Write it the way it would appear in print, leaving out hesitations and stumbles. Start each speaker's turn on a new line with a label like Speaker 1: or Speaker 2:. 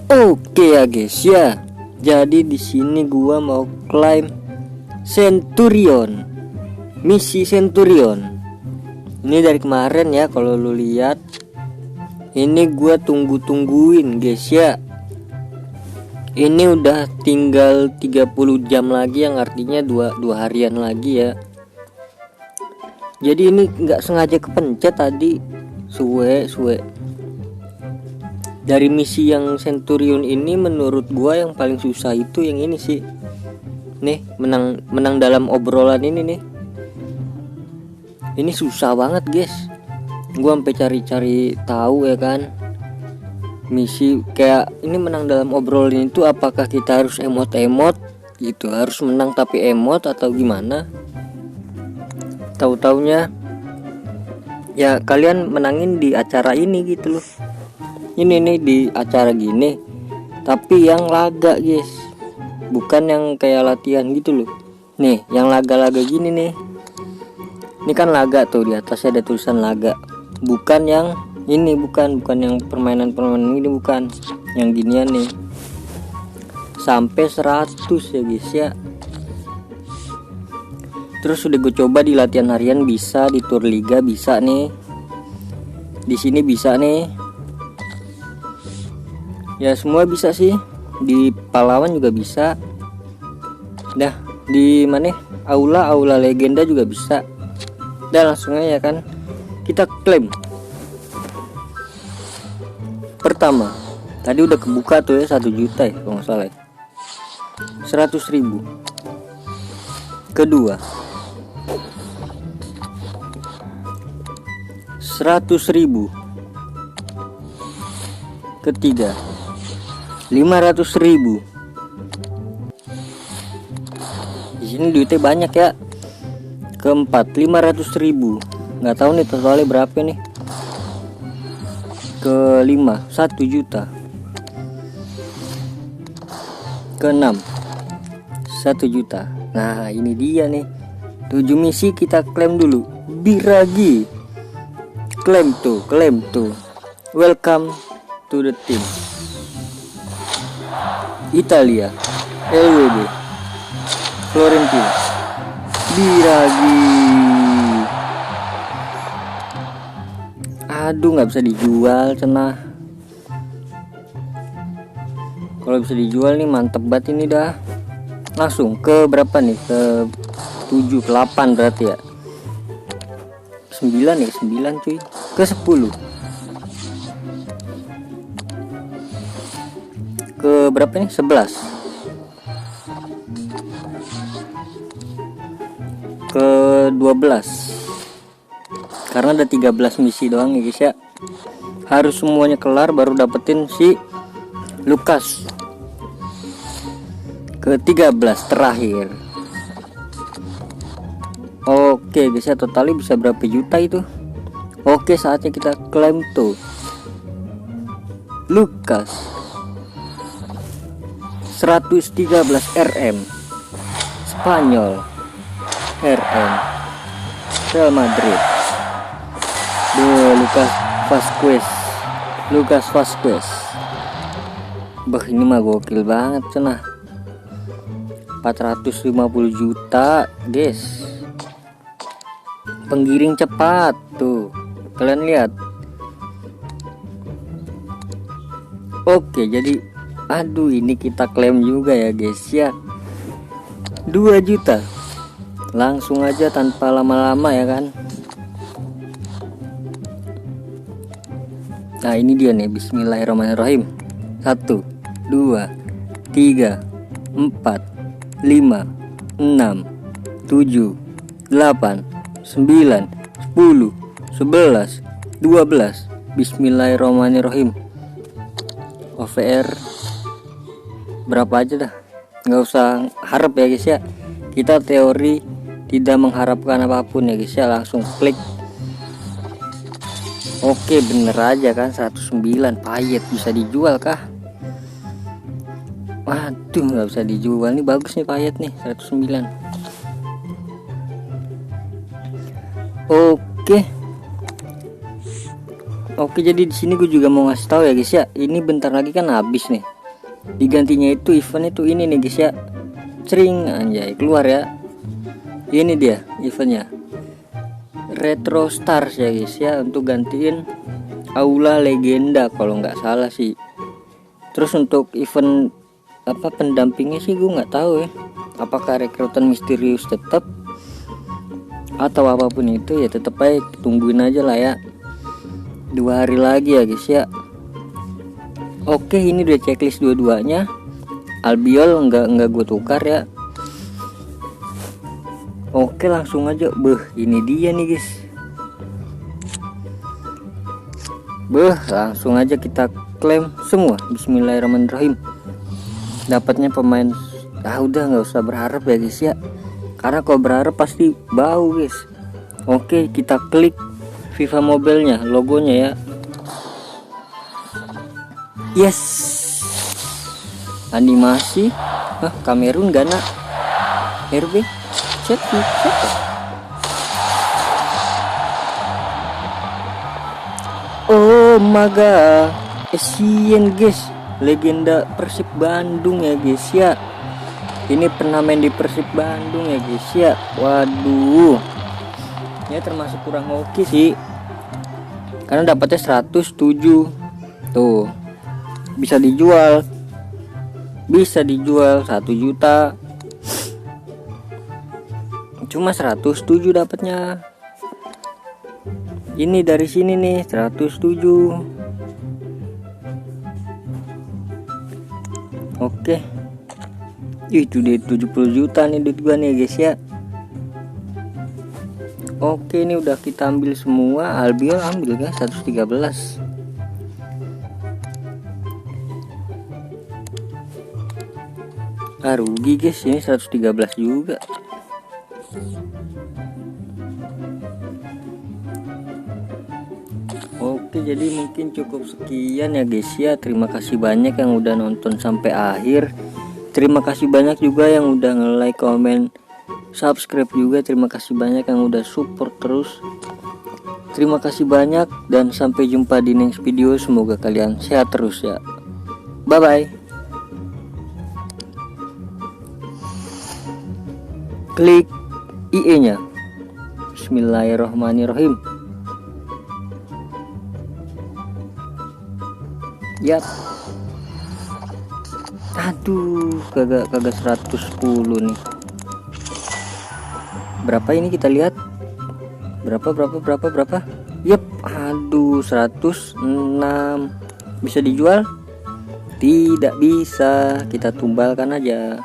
Speaker 1: Oke ya guys ya. Jadi di sini gua mau klaim Centurion. Misi Centurion. Ini dari kemarin ya, kalau lu lihat. Ini gua tungguin guys ya. Ini udah tinggal 30 jam lagi, yang artinya dua harian lagi ya. Jadi ini nggak sengaja kepencet tadi, suwe. Dari misi yang Centurion ini menurut gua yang paling susah itu yang ini sih. Nih, menang dalam obrolan ini nih. Ini susah banget, guys. Gua sampai cari-cari tahu ya kan. Misi kayak ini menang dalam obrolan itu apakah kita harus emot-emot gitu, harus menang tapi emot atau gimana? Tahu-taunya ya kalian menangin di acara ini gitu loh. Ini nih di acara gini, tapi yang laga guys, bukan yang kayak latihan gitu loh. Nih yang laga-laga gini nih. Ini kan laga tuh, di atasnya ada tulisan laga. Bukan yang ini, bukan yang permainan ini, bukan yang ginian nih. Sampai 100 ya guys ya. Terus udah gue coba di latihan harian bisa, di tour liga bisa nih. Di sini bisa nih. Ya semua bisa sih, di pahlawan juga bisa. Dah di mana aula legenda juga bisa. Dan langsung aja kan kita klaim. Pertama tadi udah kebuka tuh ya, 1 juta ya kalau nggak salah ya. 100.000. Kedua 100.000. Ketiga 500.000. Di sini duitnya banyak ya. Keempat 500.000. Nggak tahu nih totalnya berapa nih. Kelima 1 juta. Keenam 1 juta. Nah ini dia nih, 7 misi kita klaim dulu. Biragi klaim tuh. Welcome to the team. Italia LWB Fiorentina Biragi. Aduh nggak bisa dijual cenah. Kalau bisa dijual nih mantep banget ini dah. Langsung ke berapa nih, ke 7 ke 8 berarti ya. 9 ya, 9 cuy. Ke 10. Ke berapa nih? 11. Ke 12. Karena ada 13 misi doang ya guys ya. Harus semuanya kelar baru dapetin si Lukas. Ke 13 terakhir. Oke guys ya, totalnya bisa berapa juta itu. Oke, saatnya kita klaim tuh Lukas 113 RM Spanyol RM Real Madrid. Lucas Vazquez. Bah ini mah gokil banget cenah. 450 juta guys. Penggiring cepat tuh, kalian lihat. Oke, jadi aduh ini kita klaim juga ya guys ya. 2 juta. Langsung aja tanpa lama-lama ya kan. Nah ini dia nih, bismillahirrahmanirrahim. 1 2 3 4 5 6 7 8 9 10 11 12. Bismillahirrahmanirrahim. OVR berapa aja dah, nggak usah harap ya guys ya. Kita teori tidak mengharapkan apapun ya guys ya, langsung klik. Oke bener aja kan, 109 payet. Bisa dijual kah? Waduh nggak bisa dijual nih, bagus nih payet nih 109. Oke, jadi di sini gue juga mau ngasih tahu ya guys ya. Ini bentar lagi kan habis nih. Digantinya itu event itu ini nih guys ya, cering anjay keluar ya. Ini dia eventnya, Retro Stars ya guys ya, untuk gantiin Aula Legenda kalau nggak salah sih. Terus untuk event apa pendampingnya sih gue nggak tahu ya, apakah rekrutan misterius tetap atau apapun itu ya, tetep aja tungguin aja lah ya, 2 hari lagi ya guys ya. Oke, ini udah checklist dua-duanya. Albiol nggak gue tukar ya. Oke, langsung aja. Ini dia nih guys. Langsung aja kita klaim semua. Bismillahirrahmanirrahim. Dapatnya pemain. Udah nggak usah berharap ya guys ya, karena kalau berharap pasti bau guys. Oke, kita klik FIFA Mobile-nya, logonya ya. Yes, animasi. Kamerun Ghana RB chat. Oh my god, Asian guys, legenda Persib Bandung ya guys ya. Ini pernah main di Persib Bandung ya guys ya. Waduh, ini termasuk kurang oke sih, karena dapatnya 107 tuh. Bisa dijual 1 juta, cuma 107 dapatnya. Ini dari sini nih 107. Oke, itu dia 70 juta nih duit gua nih guys ya. Oke, ini udah kita ambil semua. Albiol ambil kan 113. Rugi guys, ini 113 juga. Oke, jadi mungkin cukup sekian ya guys ya. Terima kasih banyak yang udah nonton sampai akhir. Terima kasih banyak juga yang udah nge-like, komen, subscribe juga. Terima kasih banyak yang udah support terus. Terima kasih banyak dan sampai jumpa di next video. Semoga kalian sehat terus ya. Bye bye. Klik IE nya. Bismillahirrahmanirrahim. Yap. Aduh, kagak 110 nih. Berapa ini kita lihat? Berapa? Yap, aduh 106. Bisa dijual? Tidak bisa, kita tumbalkan aja.